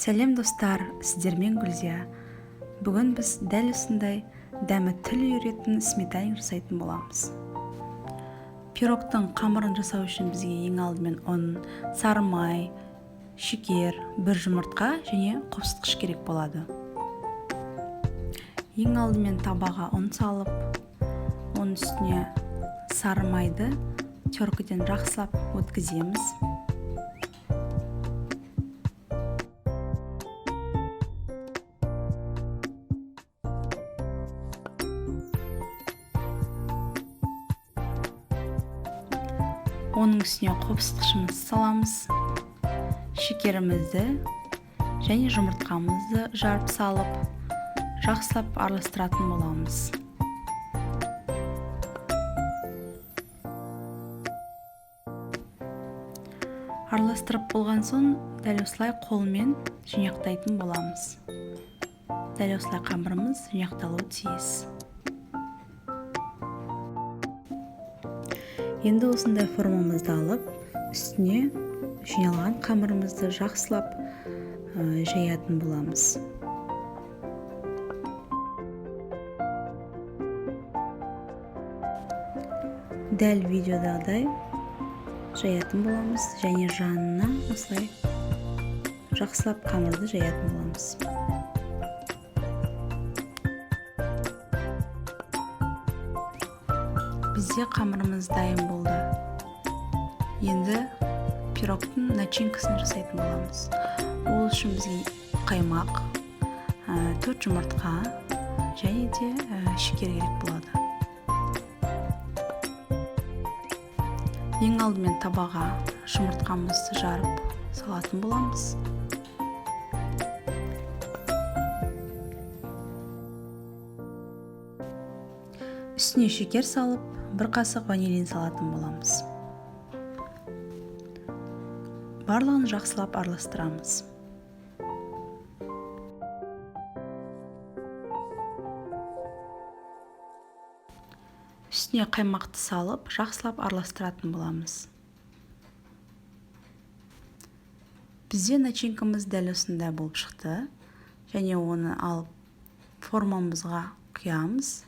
Сәлем достар, сіздермен Гүлзия. Бүгін біз дәл осындай дәмі тіл үйіретін сметаник жасайтын боламыз. Пирогтың қамырын жасау үшін бізге ең алдымен ұн, сары май, шекер, бір жұмыртқа және қосқыш керек болады. Ең алдымен табаға ұн салып, оның үстіне сары майды теркіден жақсылап өткіземіз. Оның үстіне қосқышымызды саламыз, шекерімізді және жұмыртқамызды жарып салып, жақсылап араластыратын боламыз. Араластырып болған соң, дәл осылай қолмен жинақтайтын боламыз. Дәл осылай қамырымыз жинақталуы тиіс. Енді осындай формамызды алып, үстіне жиналған қамырымызды жақсылап жаятын боламыз. Дәл видеодағыдай жаятын боламыз және жанына осылай жақсылап қамырды жаятын боламыз. Бізде қамырымыз дайын болды. Енді пирогтың начинкасын жасайтын боламыз. Ол үшін бізге қаймақ, 4 жұмыртқа және де шекер керек болады. Ең алдымен табаға жұмыртқамызды жарып салатын боламыз. Үстіне шекер салып, бір қасық ванилин салатын боламыз. Барлығын жақсылап араластырамыз. Үстіне қаймақты салып, жақсылап араластыратын боламыз. Бізде начинкамыз дәл осындай болып шықты. Және оны алып формамызға құямыз.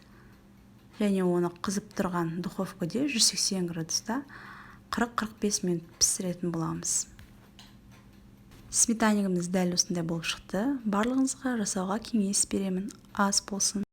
Және оны қызып тұрған духовкада 180 градуста 40-45 минут пісіретін боламыз. Сметанигіміз дәл осындай болып шықты. Барлығыңызға жасауға кеңес беремін. Ас болсын.